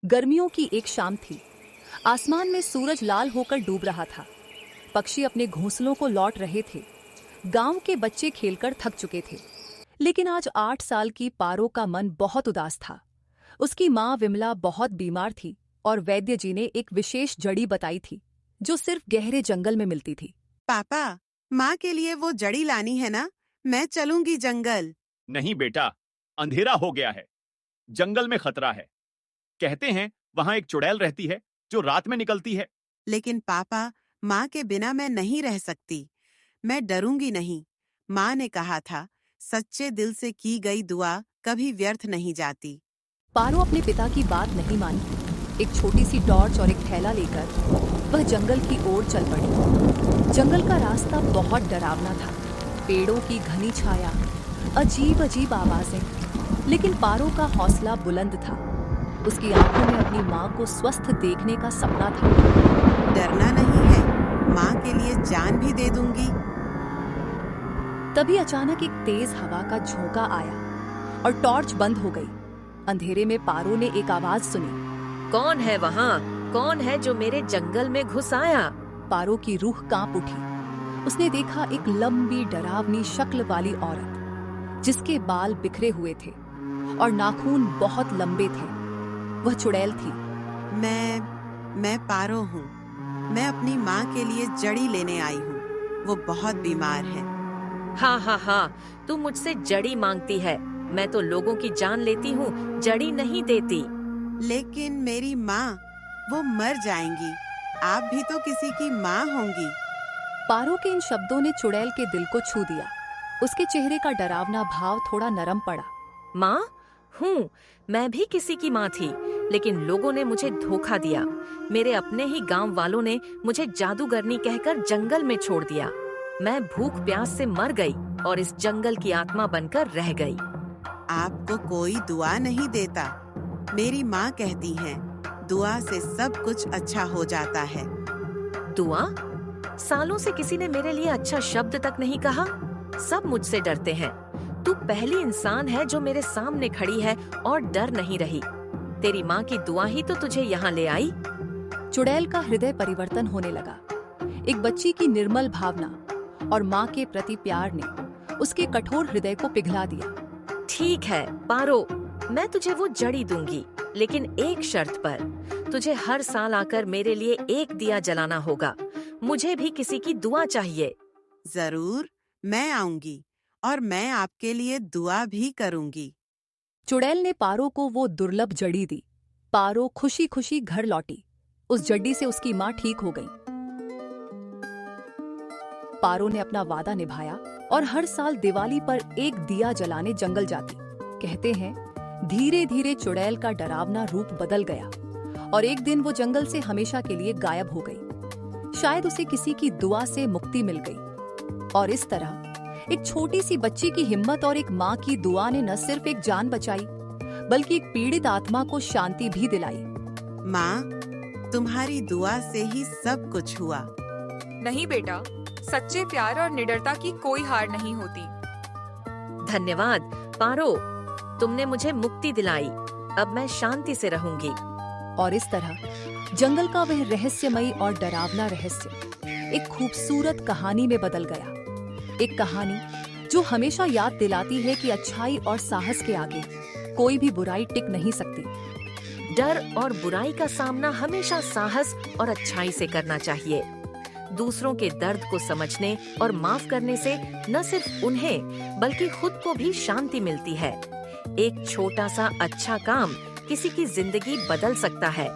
गर्मियों की एक शाम थी। आसमान में सूरज लाल होकर डूब रहा था। पक्षी अपने घोंसलों को लौट रहे थे। गांव के बच्चे खेलकर थक चुके थे। लेकिन आज 8 साल की पारो का मन बहुत उदास था। उसकी माँ विमला बहुत बीमार थी और वैद्य जी ने एक विशेष जड़ी बताई थी जो सिर्फ गहरे जंगल में मिलती थी। पापा, माँ के लिए वो जड़ी लानी है ना? मैं चलूंगी जंगल। नहीं बेटा, अंधेरा हो गया है। जंगल में खतरा है। कहते हैं वहां एक चुड़ैल रहती है जो रात में निकलती है। लेकिन पापा, माँ के बिना मैं नहीं रह सकती। मैं डरूंगी नहीं। माँ ने कहा था, सच्चे दिल से की गई दुआ कभी व्यर्थ नहीं जाती। पारो अपने पिता की बात नहीं मानी। एक छोटी सी टॉर्च और एक थैला लेकर वह जंगल की ओर चल पड़ी। जंगल का रास्ता बहुत डरावना था। पेड़ों की घनी छाया, अजीब अजीब आवाजें। लेकिन पारो का हौसला बुलंद था। उसकी आंखों में अपनी माँ को स्वस्थ देखने का सपना था। डरना नहीं है, माँ के लिए जान भी दे दूंगी। तभी अचानक एक तेज हवा का झोंका आया और टॉर्च बंद हो गई। अंधेरे में पारो ने एक आवाज सुनी। कौन है वहाँ? कौन है जो मेरे जंगल में घुस आया? पारो की रूह कांप उठी। उसने देखा एक लंबी डरावनी शक्ल वाली औरत जिसके बाल बिखरे हुए थे और नाखून बहुत लंबे थे। वह चुड़ैल थी। मैं पारो हूँ। मैं अपनी माँ के लिए जड़ी लेने आई हूँ। वो बहुत बीमार है। हाँ, तू मुझसे जड़ी मांगती है। मैं तो लोगों की जान लेती हूँ, जड़ी नहीं देती। लेकिन मेरी माँ, वो मर जाएंगी। आप भी तो किसी की माँ होंगी। पारो के इन शब्दों ने चुड़ैल के दिल को छू दिया। उसके चेहरे का डरावना भाव थोड़ा नरम पड़ा। माँ हूँ, मैं भी किसी की माँ थी, लेकिन लोगों ने मुझे धोखा दिया। मेरे अपने ही गांव वालों ने मुझे जादूगरनी कहकर जंगल में छोड़ दिया। मैं भूख प्यास से मर गई और इस जंगल की आत्मा बनकर रह गई। आपको कोई दुआ नहीं देता। मेरी माँ कहती है, दुआ से सब कुछ अच्छा हो जाता है। दुआ? सालों से किसी ने मेरे लिए अच्छा शब्द तक नहीं कहा। सब मुझसे डरते हैं। तू पहली इंसान है जो मेरे सामने खड़ी है और डर नहीं रही। तेरी माँ की दुआ ही तो तुझे यहाँ ले आई। चुड़ैल का हृदय परिवर्तन होने लगा। एक बच्ची की निर्मल भावना और माँ के प्रति प्यार ने उसके कठोर हृदय को पिघला दिया। ठीक है पारो, मैं तुझे वो जड़ी दूंगी, लेकिन एक शर्त पर। तुझे हर साल आकर मेरे लिए एक दिया जलाना होगा। मुझे भी किसी की दुआ चाहिए। जरूर, मैं आऊंगी और मैं आपके लिए दुआ भी करूंगी। चुड़ैल ने पारो को वो दुर्लभ जड़ी दी। पारो खुशी खुशी घर लौटी। उस जड़ी से उसकी माँ ठीक हो गई। पारो ने अपना वादा निभाया और हर साल दिवाली पर एक दिया जलाने जंगल जाती। कहते हैं धीरे धीरे चुड़ैल का डरावना रूप बदल गया और एक दिन वो जंगल से हमेशा के लिए गायब हो गई। शायद उसे किसी की दुआ से मुक्ति मिल गई। और इस तरह एक छोटी सी बच्ची की हिम्मत और एक माँ की दुआ ने न सिर्फ एक जान बचाई, बल्कि एक पीड़ित आत्मा को शांति भी दिलाई। माँ, तुम्हारी दुआ से ही सब कुछ हुआ। नहीं बेटा, सच्चे प्यार और निडरता की कोई हार नहीं होती। धन्यवाद पारो, तुमने मुझे मुक्ति दिलाई। अब मैं शांति से रहूंगी। और इस तरह जंगल का वह रहस्यमयी और डरावना रहस्य एक खूबसूरत कहानी में बदल गया। एक कहानी जो हमेशा याद दिलाती है कि अच्छाई और साहस के आगे कोई भी बुराई टिक नहीं सकती। डर और बुराई का सामना हमेशा साहस और अच्छाई से करना चाहिए। दूसरों के दर्द को समझने और माफ करने से न सिर्फ उन्हें बल्कि खुद को भी शांति मिलती है। एक छोटा सा अच्छा काम किसी की जिंदगी बदल सकता है।